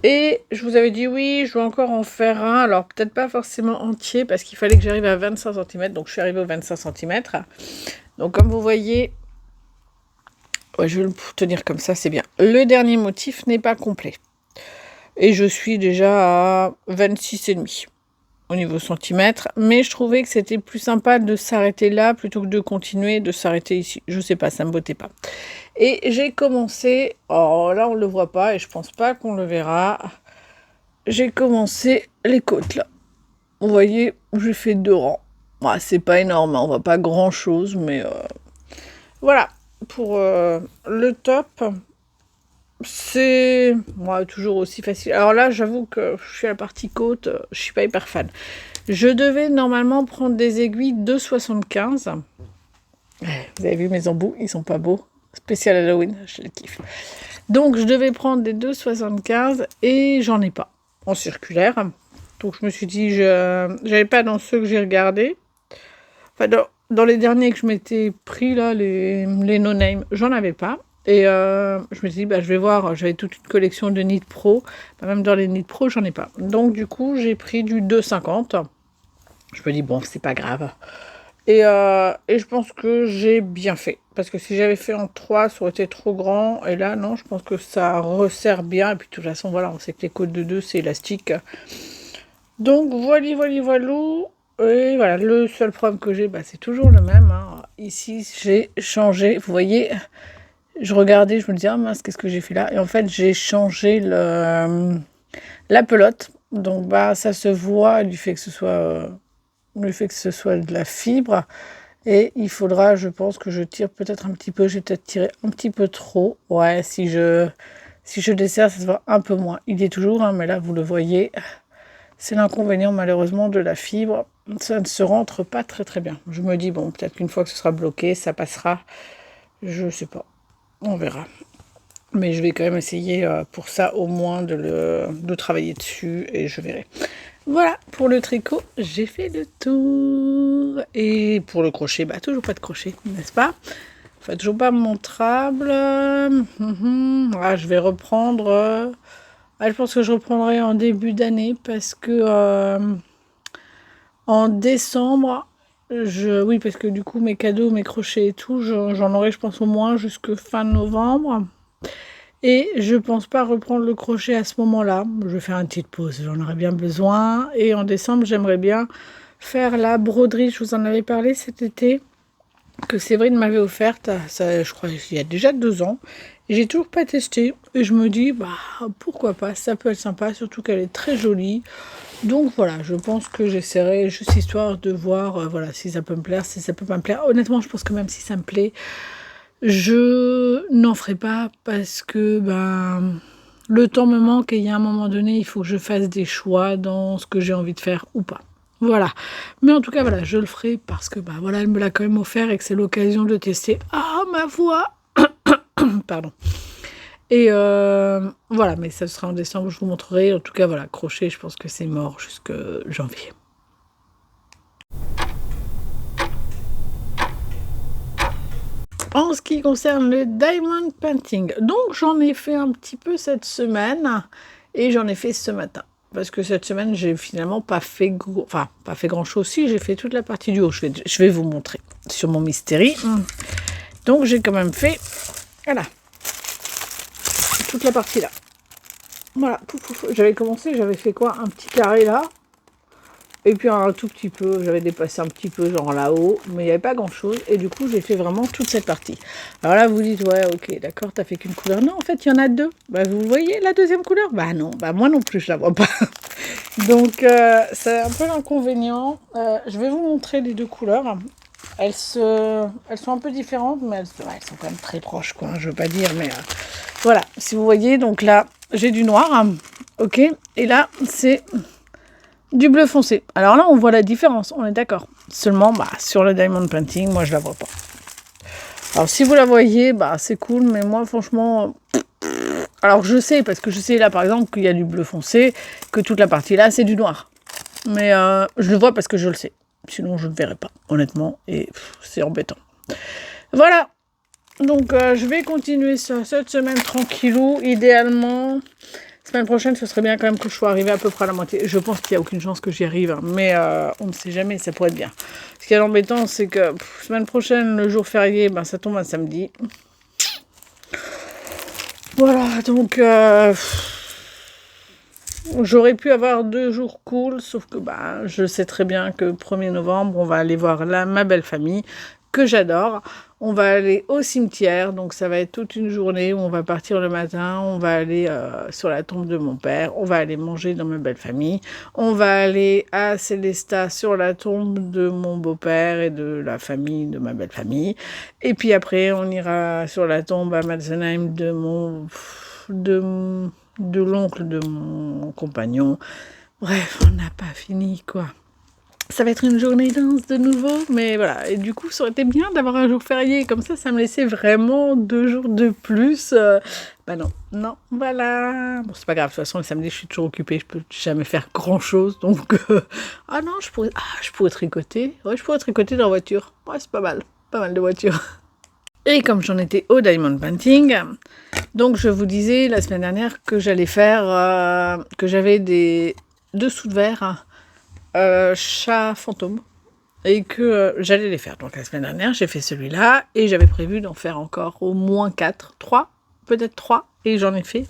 Et je vous avais dit oui, je vais encore en faire un. Alors peut-être pas forcément entier parce qu'il fallait que j'arrive à 25 cm. Donc je suis arrivée aux 25 cm. Donc comme vous voyez, ouais, je vais le tenir comme ça, c'est bien. Le dernier motif n'est pas complet. Et je suis déjà à 26,5 au niveau centimètre. Mais je trouvais que c'était plus sympa de s'arrêter là plutôt que de continuer de s'arrêter ici. Je sais pas, ça me bottait pas. Et j'ai commencé, oh là on le voit pas et je pense pas qu'on le verra. J'ai commencé les côtes là. Vous voyez, j'ai fait 2 rangs. Ouais, c'est pas énorme, hein, on voit pas grand chose, mais voilà. Pour le top, c'est toujours aussi facile. Alors là, j'avoue que je suis à la partie côte, je suis pas hyper fan. Je devais normalement prendre des aiguilles de 75. Vous avez vu mes embouts, ils sont pas beaux. Spécial Halloween, je les kiffe. Donc je devais prendre des 2,75 et j'en ai pas en circulaire. Donc je me suis dit, j'avais pas dans ceux que j'ai regardés. Enfin, dans les derniers que je m'étais pris, là, les no-name, j'en avais pas. Et je me suis dit, bah, je vais voir, j'avais toute une collection de Knit Pro. Bah, même dans les Knit Pro, j'en ai pas. Donc du coup, j'ai pris du 2,50. Je me dis, bon, c'est pas grave. Et je pense que j'ai bien fait. Parce que si j'avais fait en 3, ça aurait été trop grand. Et là, non, je pense que ça resserre bien. Et puis de toute façon, voilà, on sait que les côtes de 2, c'est élastique. Donc, voilà. Et voilà, le seul problème que j'ai, bah, c'est toujours le même. Hein. Ici, j'ai changé. Vous voyez, je regardais, je me disais, ah mince, qu'est-ce que j'ai fait là? Et en fait, j'ai changé la pelote. Donc, bah, ça se voit du fait que ce soit... le fait que ce soit de la fibre. Et il faudra, je pense, que je tire peut-être un petit peu. J'ai peut-être tiré un petit peu trop. Ouais, si je desserre, ça se voit un peu moins. Il est toujours, hein, mais là, vous le voyez. C'est l'inconvénient, malheureusement, de la fibre. Ça ne se rentre pas très très bien. Je me dis, bon, peut-être qu'une fois que ce sera bloqué, ça passera. Je sais pas. On verra. Mais je vais quand même essayer pour ça au moins de travailler dessus et je verrai. Voilà, pour le tricot, j'ai fait le tour. Et pour le crochet, bah toujours pas de crochet, n'est-ce pas? Enfin, toujours pas montrable. Ah, je vais reprendre. Je pense que je reprendrai en début d'année parce que en décembre, oui, parce que du coup, mes cadeaux, mes crochets et tout, j'en aurai, je pense, au moins jusque fin novembre. Et je pense pas reprendre le crochet à ce moment-là. Je vais faire une petite pause, j'en aurais bien besoin. Et en décembre, j'aimerais bien faire la broderie. Je vous en avais parlé cet été, que Séverine m'avait offerte, ça, je crois, il y a déjà 2 ans. Et j'ai toujours pas testé. Et je me dis, bah pourquoi pas, ça peut être sympa, surtout qu'elle est très jolie. Donc voilà, je pense que j'essaierai juste histoire de voir voilà, si ça peut me plaire, si ça peut pas me plaire. Honnêtement, je pense que même si ça me plaît, je n'en ferai pas parce que ben, le temps me manque et il y a un moment donné, il faut que je fasse des choix dans ce que j'ai envie de faire ou pas. Voilà. Mais en tout cas, voilà, je le ferai parce que, bah voilà, elle me l'a quand même offert et que c'est l'occasion de tester. Ah, ma voix. Pardon. Et voilà, mais ça sera en décembre, je vous montrerai. En tout cas, voilà, crochet, je pense que c'est mort jusque janvier. En ce qui concerne le diamond painting, donc j'en ai fait un petit peu cette semaine et j'en ai fait ce matin. Parce que cette semaine, j'ai finalement pas fait grand chose. Si, j'ai fait toute la partie du haut. Je vais vous montrer sur mon Mystery. Donc j'ai quand même fait, voilà, toute la partie là. Voilà, j'avais commencé, j'avais fait quoi? Un petit carré là. Et puis un tout petit peu, j'avais dépassé un petit peu genre là-haut, mais il n'y avait pas grand-chose. Et du coup, j'ai fait vraiment toute cette partie. Alors là, vous dites, ouais, ok, d'accord, t'as fait qu'une couleur. Non, en fait, il y en a 2. Bah, vous voyez la deuxième couleur? Bah non, bah moi non plus, je la vois pas. Donc, c'est un peu l'inconvénient. Je vais vous montrer les 2 couleurs. Elles sont un peu différentes, mais elles sont quand même très proches, quoi. Je veux pas dire, mais voilà. Si vous voyez, donc là, j'ai du noir, hein, ok. Et là, c'est du bleu foncé. Alors là, on voit la différence, on est d'accord. Seulement, bah, sur le diamond painting, moi, je la vois pas. Alors, si vous la voyez, bah, c'est cool, mais moi, franchement... Alors, je sais, parce que je sais, là, par exemple, qu'il y a du bleu foncé, que toute la partie là, c'est du noir. Mais je le vois parce que je le sais. Sinon, je ne verrai pas, honnêtement, et c'est embêtant. Voilà. Donc, je vais continuer ça cette semaine tranquillou, idéalement... Semaine prochaine, ce serait bien quand même que je sois arrivée à peu près à la moitié. Je pense qu'il n'y a aucune chance que j'y arrive, hein, mais on ne sait jamais, ça pourrait être bien. Ce qui est embêtant, c'est que semaine prochaine, le jour férié, ben, ça tombe un samedi. Voilà, donc j'aurais pu avoir 2 jours cool, sauf que bah, je sais très bien que 1er novembre, on va aller voir ma belle famille, que j'adore. On va aller au cimetière, donc ça va être toute une journée où on va partir le matin, on va aller sur la tombe de mon père, on va aller manger dans ma belle famille, on va aller à Célestat sur la tombe de mon beau-père et de la famille de ma belle famille, et puis après on ira sur la tombe à Madsenheim de l'oncle de mon compagnon. Bref, on n'a pas fini quoi. Ça va être une journée dense de nouveau, mais voilà. Et du coup, ça aurait été bien d'avoir un jour férié. Comme ça me laissait vraiment 2 jours de plus. Bah non, voilà. Bon, c'est pas grave. De toute façon, le samedi, je suis toujours occupée. Je peux jamais faire grand-chose. Donc, ah non, je pourrais tricoter. Ouais, je pourrais tricoter dans la voiture. Ouais, c'est pas mal. Pas mal de voitures. Et comme j'en étais au Diamond Painting, donc je vous disais la semaine dernière que j'allais faire, que j'avais des dessous de verre chat fantôme et que j'allais les faire. Donc la semaine dernière, j'ai fait celui-là et j'avais prévu d'en faire encore au moins 4, 3, peut-être 3, et j'en ai fait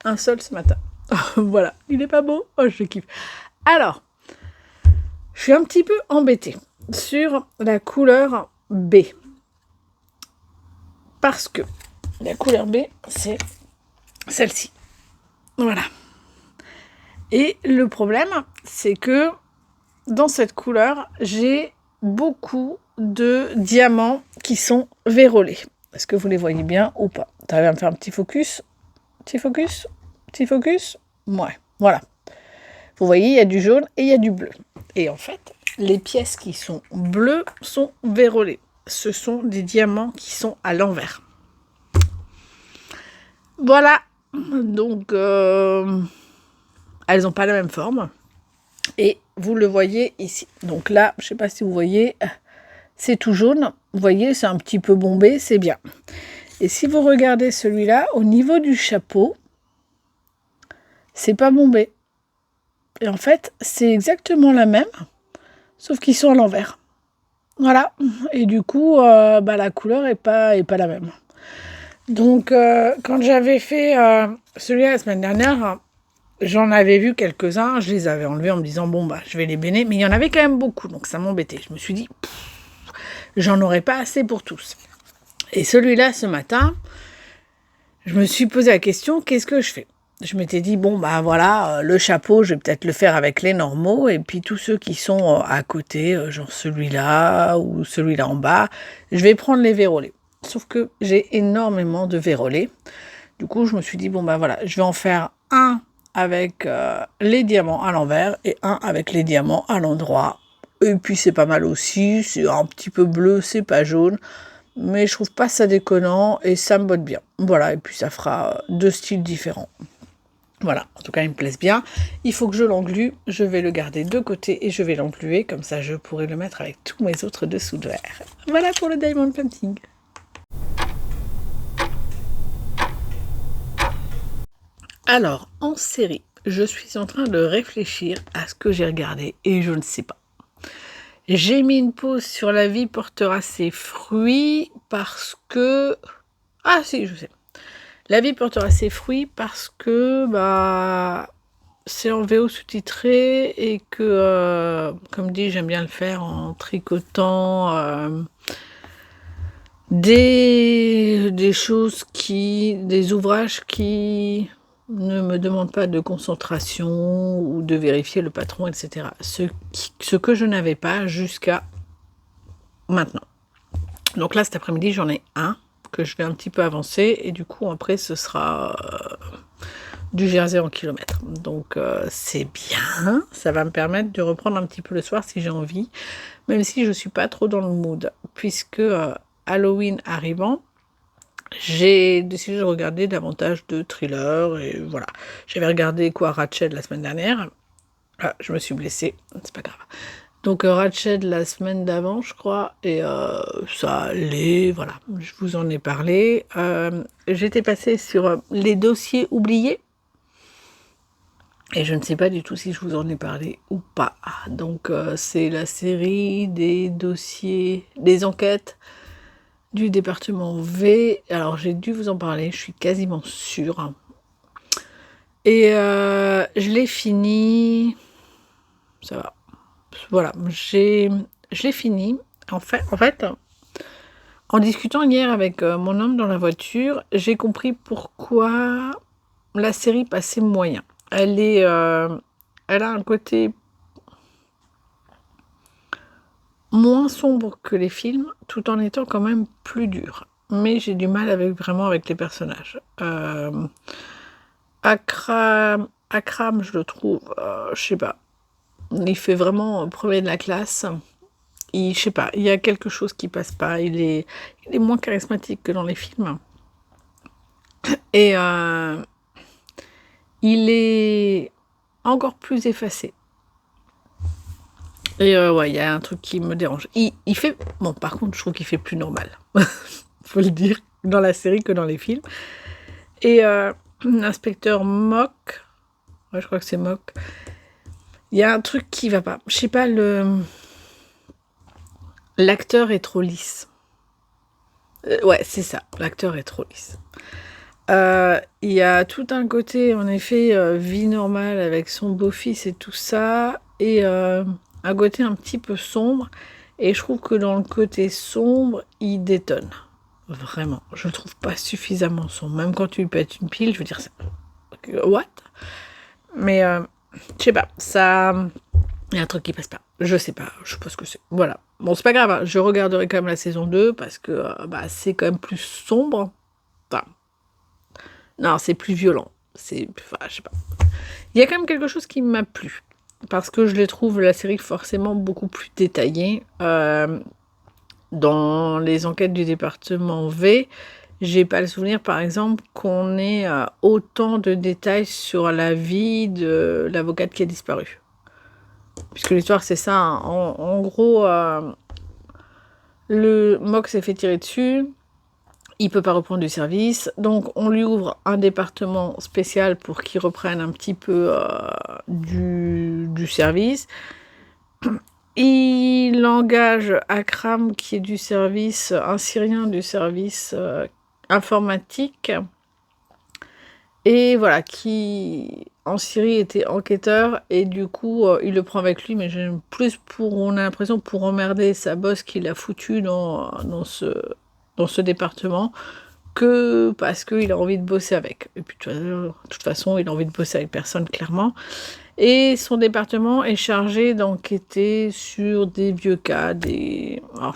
un seul ce matin. Voilà, il est pas beau? Oh, je kiffe. Alors, je suis un petit peu embêtée sur la couleur B. Parce que la couleur B, c'est celle-ci. Voilà. Et le problème, c'est que dans cette couleur, j'ai beaucoup de diamants qui sont vérolés. Est-ce que vous les voyez bien ou pas? Tu arrives à me faire un petit focus? Petit focus? Petit focus? Ouais, voilà. Vous voyez, il y a du jaune et il y a du bleu. Et en fait, les pièces qui sont bleues sont vérolées. Ce sont des diamants qui sont à l'envers. Voilà. Donc, elles n'ont pas la même forme. Et vous le voyez ici. Donc là, je ne sais pas si vous voyez, c'est tout jaune. Vous voyez, c'est un petit peu bombé, c'est bien. Et si vous regardez celui-là, au niveau du chapeau, c'est pas bombé. Et en fait, c'est exactement la même, sauf qu'ils sont à l'envers. Voilà. Et du coup, la couleur est pas la même. Donc, quand j'avais fait celui-là la semaine dernière, j'en avais vu quelques-uns, je les avais enlevés en me disant, bon, je vais les bénir, mais il y en avait quand même beaucoup, donc ça m'embêtait. Je me suis dit, j'en aurais pas assez pour tous. Et celui-là, ce matin, je me suis posé la question, qu'est-ce que je fais? Je m'étais dit, bon, voilà, le chapeau, je vais peut-être le faire avec les normaux, et puis tous ceux qui sont à côté, genre celui-là ou celui-là en bas, je vais prendre les vérolés. Sauf que j'ai énormément de vérolés. Du coup, je me suis dit, bon, voilà, je vais en faire un avec les diamants à l'envers et un avec les diamants à l'endroit. Et puis c'est pas mal aussi, c'est un petit peu bleu, c'est pas jaune, mais je trouve pas ça déconnant et ça me botte bien. Voilà, et puis ça fera 2 styles différents. Voilà, en tout cas, ils me plaisent bien. Il faut que je l'englue, je vais le garder de côté et je vais l'engluer, comme ça je pourrai le mettre avec tous mes autres dessous de verre. Voilà pour le Diamond Painting. Alors, en série, je suis en train de réfléchir à ce que j'ai regardé et je ne sais pas. J'ai mis une pause sur La vie portera ses fruits parce que... Ah si, je sais. La vie portera ses fruits parce que c'est en VO sous-titré et que, comme dit, j'aime bien le faire en tricotant des choses des ouvrages qui ne me demandent pas de concentration ou de vérifier le patron, etc. Ce que je n'avais pas jusqu'à maintenant. Donc là, cet après-midi, j'en ai un que je vais un petit peu avancer et du coup, après, ce sera du jersey en kilomètres. Donc c'est bien, ça va me permettre de reprendre un petit peu le soir si j'ai envie, même si je ne suis pas trop dans le mood, puisque Halloween arrivant, j'ai décidé de regarder davantage de thrillers et voilà. J'avais regardé Ratched la semaine dernière. Ah, je me suis blessée, c'est pas grave. Donc Ratched la semaine d'avant, je crois, et ça allait, voilà. Je vous en ai parlé. J'étais passée sur les dossiers oubliés. Et je ne sais pas du tout si je vous en ai parlé ou pas. Donc c'est la série des dossiers, des enquêtes du département V. Alors j'ai dû vous en parler, je suis quasiment sûre. Et je l'ai fini. Ça va. Voilà, je l'ai fini. En fait, en discutant hier avec mon homme dans la voiture, j'ai compris pourquoi la série passait moyen. Elle a un côté moins sombre que les films, tout en étant quand même plus dur. Mais j'ai du mal vraiment avec les personnages. Akram, je le trouve, je sais pas, il fait vraiment premier de la classe. Je sais pas, il y a quelque chose qui passe pas. Il est moins charismatique que dans les films. Et il est encore plus effacé. Et ouais, il y a un truc qui me dérange. Il fait... Bon, par contre, je trouve qu'il fait plus normal. Faut le dire, dans la série que dans les films. Et l'inspecteur Mock, ouais, je crois que c'est Mock, il y a un truc qui va pas. Je sais pas, l'acteur est trop lisse. Ouais, c'est ça, l'acteur est trop lisse. Il y a tout un côté, en effet, vie normale avec son beau-fils et tout ça, et un côté un petit peu sombre. Et je trouve que dans le côté sombre, il détonne. Vraiment, je le trouve pas suffisamment sombre. Même quand tu lui pètes une pile, je veux dire, what? Mais je sais pas, ça... Il y a un truc qui passe pas. Je sais pas ce que c'est. Voilà. Bon, c'est pas grave, hein. Je regarderai quand même la saison 2 parce que c'est quand même plus sombre. Enfin, non, c'est plus violent. Enfin, je sais pas. Il y a quand même quelque chose qui m'a plu. Parce que je les trouve, la série, forcément beaucoup plus détaillée. Dans les enquêtes du département V, j'ai pas le souvenir, par exemple, qu'on ait autant de détails sur la vie de l'avocate qui a disparu. Puisque l'histoire, c'est ça. Hein. En gros, le Mock s'est fait tirer dessus. Il peut pas reprendre du service. Donc, on lui ouvre un département spécial pour qu'il reprenne un petit peu du service. Il engage Akram, qui est du service, un Syrien du service informatique. Et voilà, qui en Syrie était enquêteur, et du coup, il le prend avec lui, mais on a l'impression pour emmerder sa boss qu'il a foutu dans ce département, que parce qu'il a envie de bosser avec. Et puis, de toute façon, il a envie de bosser avec personne, clairement. Et son département est chargé d'enquêter sur des vieux cas, alors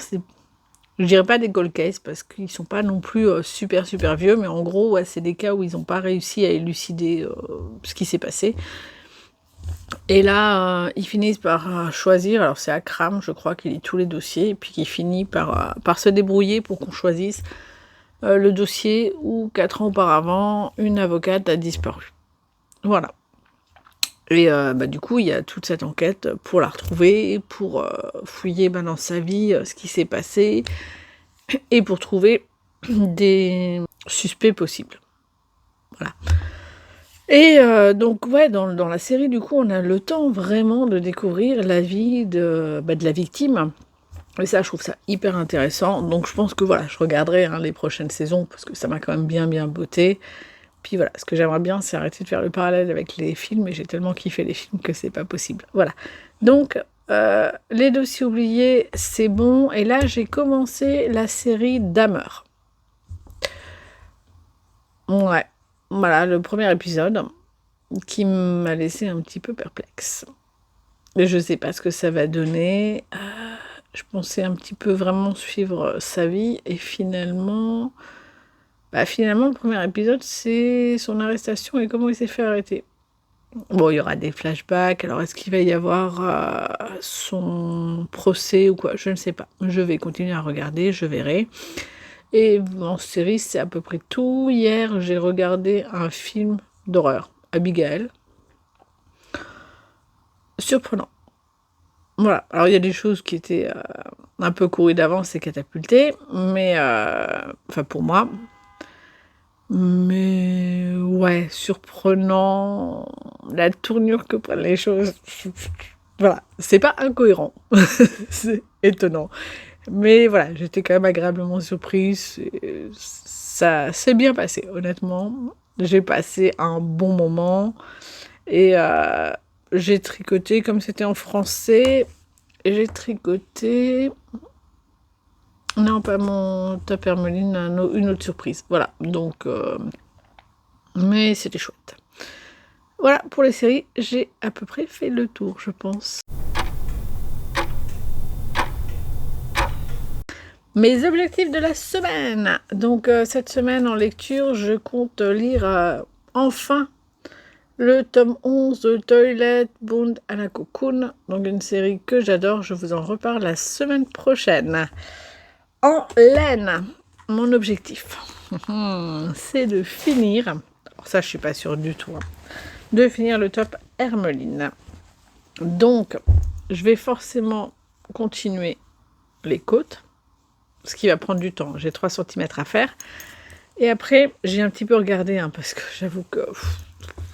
je dirais pas des cold cases parce qu'ils sont pas non plus super vieux, mais en gros, ouais, c'est des cas où ils n'ont pas réussi à élucider ce qui s'est passé. Et là, ils finissent par choisir, alors c'est Akram, je crois, qui lit tous les dossiers, et puis qui finit par se débrouiller pour qu'on choisisse le dossier où 4 ans auparavant, une avocate a disparu. Voilà. Et du coup, il y a toute cette enquête pour la retrouver, pour fouiller dans sa vie ce qui s'est passé, et pour trouver des suspects possibles. Voilà. Et donc, ouais, dans la série, du coup, on a le temps vraiment de découvrir la vie de la victime. Et ça, je trouve ça hyper intéressant. Donc, je pense que voilà, je regarderai les prochaines saisons, parce que ça m'a quand même bien botté. Puis voilà, ce que j'aimerais bien, c'est arrêter de faire le parallèle avec les films, et j'ai tellement kiffé les films que c'est pas possible. Voilà. Donc, les dossiers oubliés, c'est bon. Et là, j'ai commencé la série Dahmer. Ouais. Voilà, le premier épisode qui m'a laissé un petit peu perplexe. Et je sais pas ce que ça va donner. Je pensais un petit peu vraiment suivre sa vie, et finalement... finalement, le premier épisode, c'est son arrestation et comment il s'est fait arrêter. Bon, il y aura des flashbacks, alors est-ce qu'il va y avoir son procès ou quoi? Je ne sais pas. Je vais continuer à regarder, je verrai. Et en série, c'est à peu près tout. Hier, j'ai regardé un film d'horreur, Abigail. Surprenant. Voilà. Alors, il y a des choses qui étaient un peu courues d'avance et catapultées, mais... enfin, pour moi... Mais ouais, surprenant, la tournure que prennent les choses. Voilà, c'est pas incohérent, c'est étonnant. Mais voilà, j'étais quand même agréablement surprise. Ça s'est bien passé, honnêtement. J'ai passé un bon moment. Et j'ai tricoté, comme c'était en français, j'ai tricoté... Non, pas mon top Hermeline, une autre surprise. Voilà, donc... mais c'était chouette. Voilà, pour les séries, j'ai à peu près fait le tour, je pense. Mes objectifs de la semaine. Donc, cette semaine, en lecture, je compte lire enfin le tome 11 de Toilet Bound à la Cocoon. Donc, une série que j'adore. Je vous en reparle la semaine prochaine. En laine, mon objectif, c'est de finir, alors ça je suis pas sûre du tout, de finir le top Hermeline. Donc, je vais forcément continuer les côtes, ce qui va prendre du temps. J'ai 3 cm à faire. Et après, j'ai un petit peu regardé, parce que j'avoue que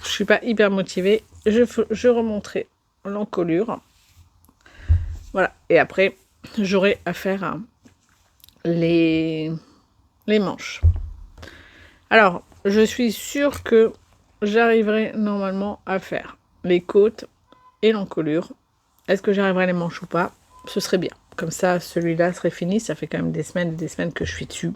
je suis pas hyper motivée. Je remonterai l'encolure. Voilà. Et après, j'aurai à faire les manches. Alors, je suis sûre que j'arriverai normalement à faire les côtes et l'encolure. Est-ce que j'arriverai les manches ou pas? Ce serait bien. Comme ça, celui-là serait fini. Ça fait quand même des semaines et des semaines que je suis dessus.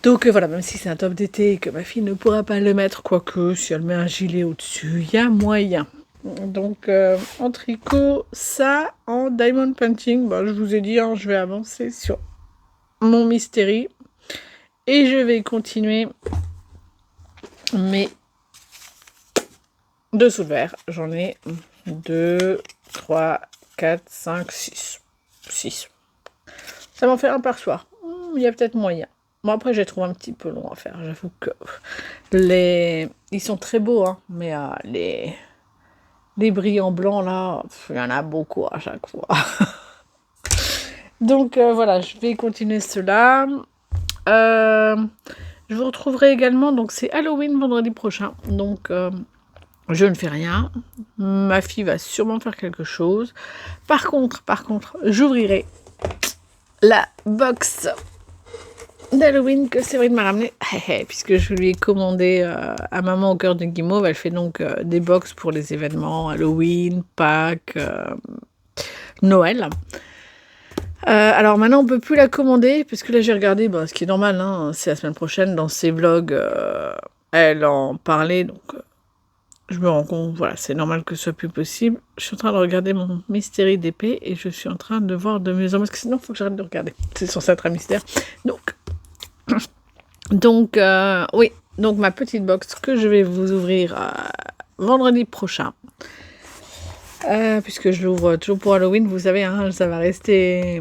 Donc voilà, même si c'est un top d'été et que ma fille ne pourra pas le mettre, quoique si elle met un gilet au-dessus, il y a moyen. Donc en tricot, ça, en diamond painting, je vous ai dit, je vais avancer sur mon Mystery et je vais continuer mes dessous de verre. J'en ai 2, 3, 4, 5, 6. 6. Ça m'en fait un par soir. Il y a peut-être moyen. Bon, après, j'ai trouvé un petit peu long à faire. J'avoue que ils sont très beaux, mais les brillants blancs, là, il y en a beaucoup à chaque fois. Donc, voilà, je vais continuer cela. Je vous retrouverai également, donc c'est Halloween vendredi prochain. Donc, je ne fais rien. Ma fille va sûrement faire quelque chose. Par contre, j'ouvrirai la box d'Halloween que Séverine m'a ramené, puisque je lui ai commandé à Maman au cœur de Guimauve. Elle fait donc des box pour les événements Halloween, Pâques, Noël. Alors maintenant on peut plus la commander, parce que là j'ai regardé, ce qui est normal, c'est la semaine prochaine, dans ses vlogs, elle en parlait, donc je me rends compte, voilà, c'est normal que ce soit plus possible. Je suis en train de regarder mon Mystery d'épée, et je suis en train de voir de mieux en mieux, parce que sinon il faut que j'arrête de regarder, c'est censé être un mystère. Donc, oui, donc ma petite box que je vais vous ouvrir vendredi prochain. Puisque je l'ouvre toujours pour Halloween, vous savez, ça va rester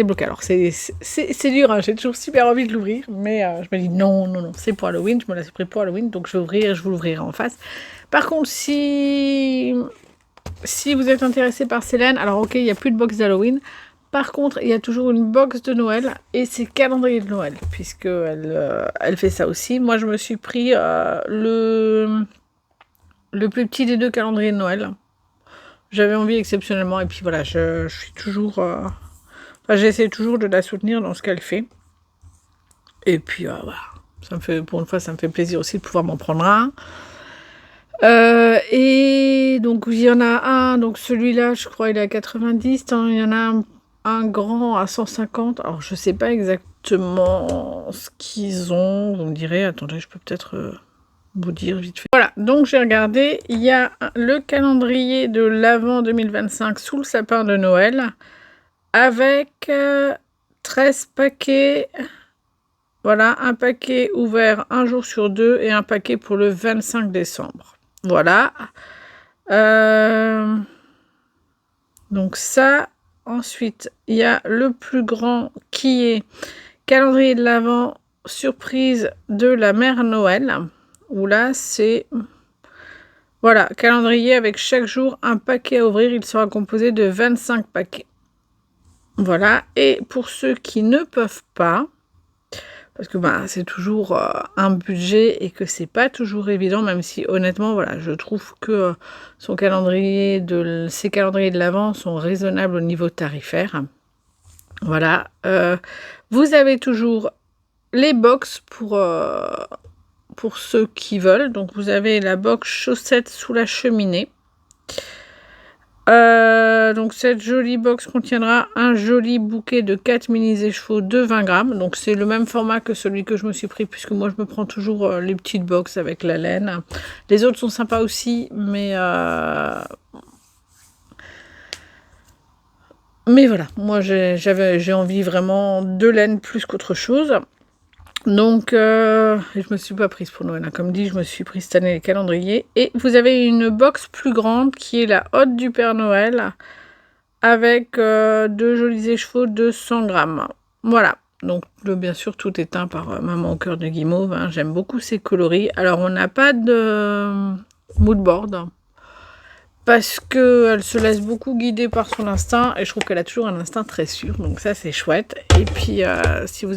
bloqué. Alors, c'est dur, j'ai toujours super envie de l'ouvrir, mais je me dis non, c'est pour Halloween, je me l'ai pris pour Halloween, donc je vais vous l'ouvrirai en face. Par contre, si vous êtes intéressé par Célène, alors ok, il n'y a plus de box d'Halloween. Par contre, il y a toujours une box de Noël, et c'est calendrier de Noël, puisque elle fait ça aussi. Moi, je me suis pris le plus petit des 2 calendriers de Noël. J'avais envie exceptionnellement, et puis voilà, je suis toujours... j'essaie toujours de la soutenir dans ce qu'elle fait. Et puis voilà, pour une fois, ça me fait plaisir aussi de pouvoir m'en prendre un. Et donc, il y en a un, donc celui-là, je crois, il est à 90. Il y en a un grand à 150. Alors, je sais pas exactement ce qu'ils ont. Vous me direz, attendez, je peux peut-être... vous dire vite fait. Voilà, donc j'ai regardé, il y a le calendrier de l'Avent 2025 sous le sapin de Noël, avec 13 paquets, voilà, un paquet ouvert un jour sur 2 et un paquet pour le 25 décembre. Voilà. Donc ça, ensuite, il y a le plus grand qui est calendrier de l'Avent surprise de la mère Noël. Où là, c'est... Voilà, calendrier avec chaque jour un paquet à ouvrir. Il sera composé de 25 paquets. Voilà, et pour ceux qui ne peuvent pas, Parce que bah, c'est toujours un budget et que c'est pas toujours évident, même si honnêtement, voilà, je trouve que ses calendriers de l'Avent sont raisonnables au niveau tarifaire. Voilà. Vous avez toujours les box pour ceux qui veulent. Donc vous avez la box chaussettes sous la cheminée. Donc cette jolie box contiendra un joli bouquet de 4 mini écheveaux de 20 grammes. Donc c'est le même format que celui que je me suis pris, puisque moi je me prends toujours les petites box avec la laine. Les autres sont sympas aussi, mais voilà, moi j'ai envie vraiment de laine plus qu'autre chose. Donc, je me suis pas prise pour Noël, hein. Comme dit, je me suis prise cette année les calendriers. Et vous avez une box plus grande qui est la hotte du Père Noël avec deux jolis écheveaux de 100 grammes. Voilà. Donc, bien sûr, tout est teint par Maman au cœur de guimauve, hein. J'aime beaucoup ces coloris. Alors, on n'a pas de mood board parce qu'elle se laisse beaucoup guider par son instinct et je trouve qu'elle a toujours un instinct très sûr, donc ça c'est chouette. Et puis si vous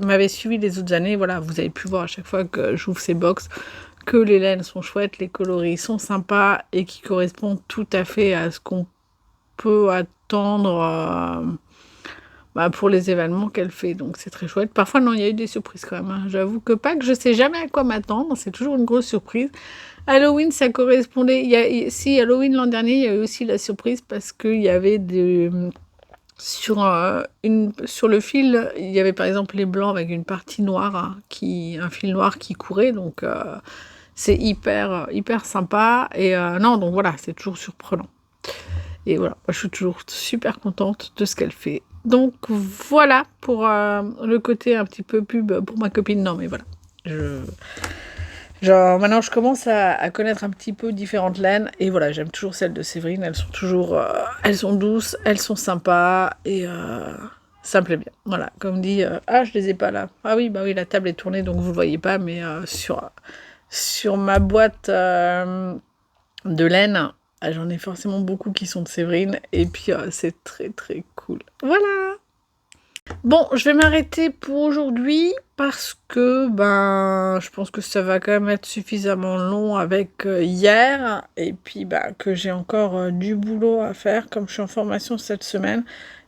m'avez suivi les autres années, voilà, vous avez pu voir à chaque fois que j'ouvre ces box que les laines sont chouettes, les coloris sont sympas et qui correspondent tout à fait à ce qu'on peut attendre pour les événements qu'elle fait, donc c'est très chouette. Parfois non, il y a eu des surprises quand même, hein. J'avoue que Pâques, je sais jamais à quoi m'attendre, c'est toujours une grosse surprise. Halloween, ça correspondait. Si Halloween l'an dernier, il y a eu aussi la surprise parce qu'il y avait sur le fil, il y avait par exemple les blancs avec une partie noire, hein, un fil noir qui courait, donc c'est hyper sympa. Et non, donc voilà, c'est toujours surprenant. Et voilà, moi, je suis toujours super contente de ce qu'elle fait. Donc voilà pour le côté un petit peu pub pour ma copine. Non, mais voilà, genre, maintenant, je commence à connaître un petit peu différentes laines. Et voilà, j'aime toujours celles de Séverine. Elles sont toujours... elles sont douces, elles sont sympas. Et ça me plaît bien. Voilà, comme dit... ah, je les ai pas là. Ah oui, bah oui, la table est tournée, donc vous le voyez pas. Mais sur ma boîte de laine, j'en ai forcément beaucoup qui sont de Séverine. Et puis, c'est très, très cool. Voilà. Bon, je vais m'arrêter pour aujourd'hui parce que je pense que ça va quand même être suffisamment long avec hier et puis que j'ai encore du boulot à faire comme je suis en formation cette semaine.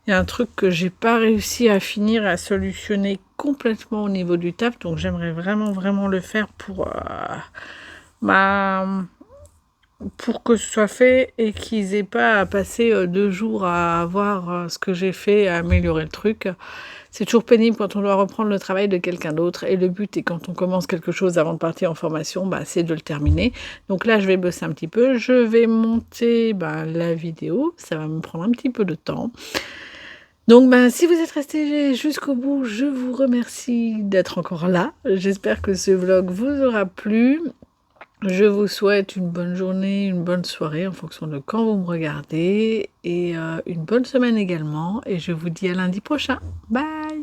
Il y a un truc que j'ai pas réussi à finir et à solutionner complètement au niveau du taf, donc j'aimerais vraiment le faire pour que ce soit fait et qu'ils aient pas à passer 2 jours à voir ce que j'ai fait, à améliorer le truc. C'est toujours pénible quand on doit reprendre le travail de quelqu'un d'autre. Et le but est quand on commence quelque chose avant de partir en formation, c'est de le terminer. Donc là, je vais bosser un petit peu. Je vais monter la vidéo. Ça va me prendre un petit peu de temps. Donc si vous êtes resté jusqu'au bout, je vous remercie d'être encore là. J'espère que ce vlog vous aura plu. Je vous souhaite une bonne journée, une bonne soirée en fonction de quand vous me regardez et une bonne semaine également. Et je vous dis à lundi prochain. Bye!